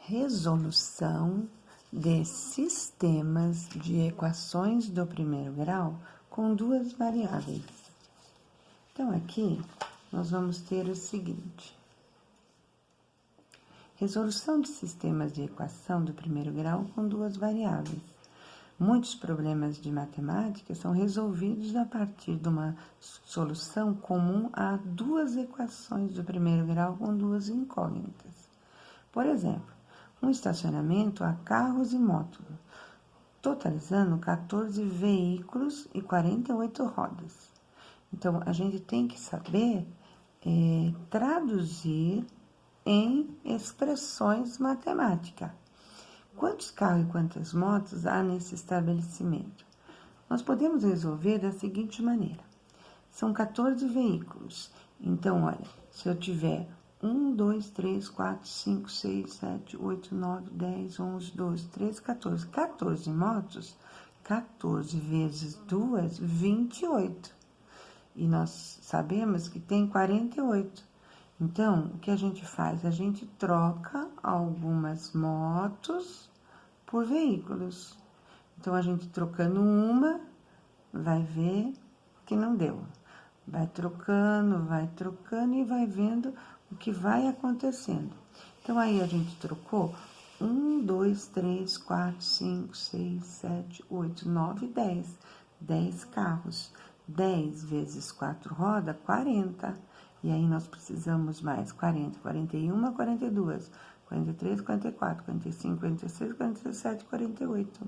Resolução de sistemas de equações do primeiro grau com duas variáveis. Então, aqui, nós vamos ter o seguinte. Resolução de sistemas de equação do primeiro grau com duas variáveis. Muitos problemas de matemática são resolvidos a partir de uma solução comum a duas equações do primeiro grau com duas incógnitas. Por exemplo, um estacionamento a carros e motos, totalizando 14 veículos e 48 rodas. Então, a gente tem que saber traduzir em expressões matemáticas. Quantos carros e quantas motos há nesse estabelecimento? Nós podemos resolver da seguinte maneira. São 14 veículos. Então, olha, se eu tiver 1, 2, 3, 4, 5, 6, 7, 8, 9, 10, 11, 12, 13, 14. 14 motos, 14 vezes 2, 28. E nós sabemos que tem 48. Então, o que a gente faz? A gente troca algumas motos por veículos. Então, a gente trocando uma, vai ver que não deu. Vai trocando e vai vendo o que vai acontecendo. Então, aí a gente trocou 1, 2, 3, 4, 5, 6, 7, 8, 9, 10. 10 carros. 10 vezes 4 rodas, 40. E aí, nós precisamos mais 40, 41, 42, 43, 44, 45, 46, 47, 48.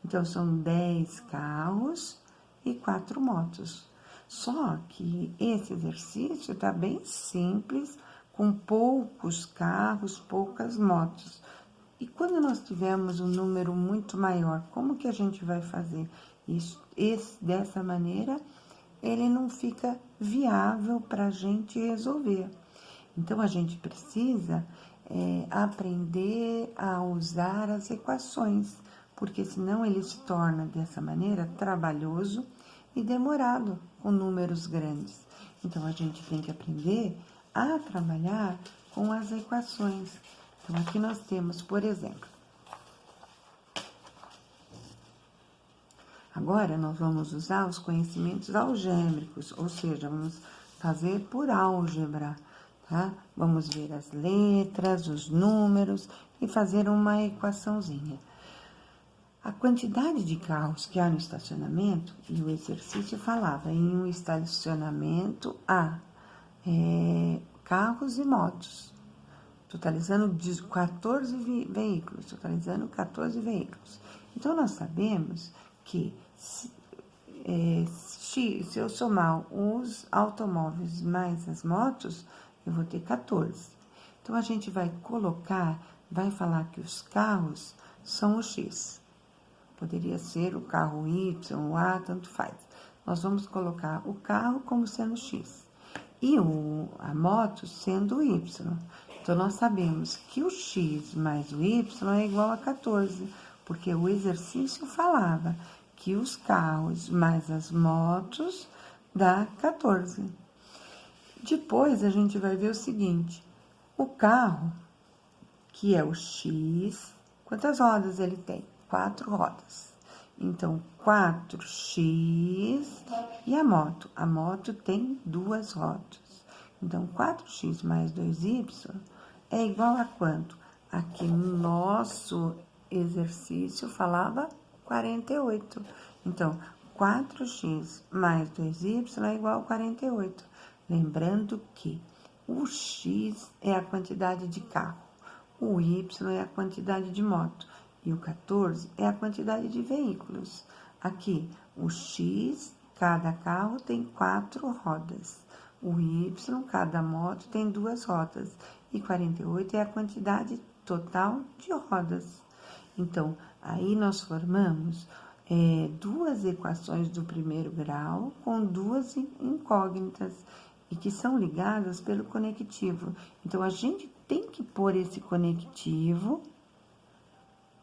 Então, são 10 carros e 4 motos. Só que esse exercício está bem simples, com poucos carros, poucas motos. E quando nós tivermos um número muito maior, como que a gente vai fazer isso? Dessa maneira, ele não fica viável para a gente resolver. Então, a gente precisa aprender a usar as equações, porque senão ele se torna, dessa maneira, trabalhoso e demorado com números grandes. Então, a gente tem que aprender a trabalhar com as equações. Então, aqui nós temos, por exemplo, agora nós vamos usar os conhecimentos algébricos, ou seja, vamos fazer por álgebra, tá? Vamos ver as letras, os números e fazer uma equaçãozinha. A quantidade de carros que há no estacionamento, e o exercício falava em um estacionamento há carros e motos, totalizando 14 veículos, Então, nós sabemos que se eu somar os automóveis mais as motos, eu vou ter 14. Então, a gente vai falar que os carros são o X. Poderia ser o carro Y, o A, tanto faz. Nós vamos colocar o carro como sendo X e a moto sendo o Y. Então, nós sabemos que o X mais o Y é igual a 14, porque o exercício falava que os carros mais as motos dá 14. Depois, a gente vai ver o seguinte, o carro, que é o X, quantas rodas ele tem? 4 rodas. Então, 4x e a moto. A moto tem 2 rodas. Então, 4x mais 2y é igual a quanto? Aqui no nosso exercício falava 48. Então, 4x mais 2y é igual a 48. Lembrando que o x é a quantidade de carro, o y é a quantidade de moto e o 14 é a quantidade de veículos. Aqui, o x, cada carro tem 4 rodas. O y, cada moto tem 2 rodas. E 48 é a quantidade total de rodas. Então, aí nós formamos duas equações do primeiro grau com duas incógnitas e que são ligadas pelo conectivo. Então, a gente tem que pôr esse conectivo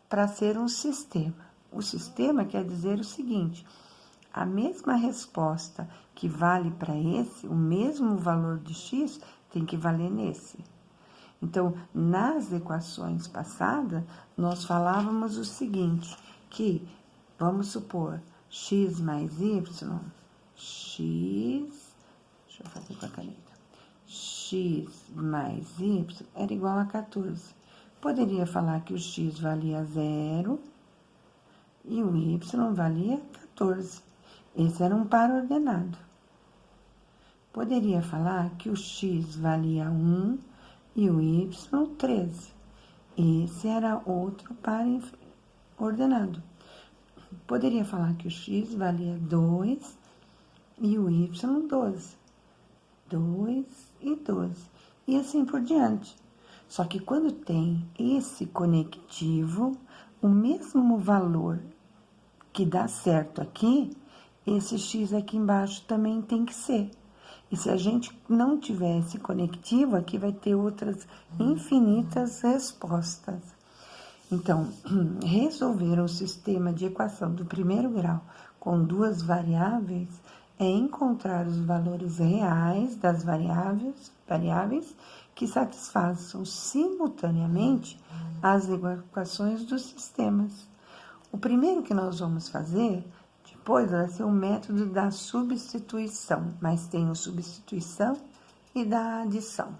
para ser um sistema. O sistema quer dizer o seguinte, a mesma resposta que vale para esse, o mesmo valor de x, tem que valer nesse. Então, nas equações passadas, nós falávamos o seguinte, que, vamos supor, x mais y, deixa eu fazer com a caneta, x mais y era igual a 14. Poderia falar que o x valia 0 e o y valia 14. Esse era um par ordenado. Poderia falar que o x valia 1 e o y 13. Esse era outro par ordenado. Poderia falar que o x valia 2 e o y 12. 2 e 12. E assim por diante. Só que quando tem esse conectivo, o mesmo valor que dá certo aqui, esse x aqui embaixo também tem que ser. E se a gente não tiver esse conectivo, aqui vai ter outras infinitas respostas. Então, resolver um sistema de equação do primeiro grau com duas variáveis é encontrar os valores reais das variáveis que satisfaçam simultaneamente as equações dos sistemas. O primeiro que nós vamos fazer depois vai ser o método da substituição, mas tem a substituição e da adição.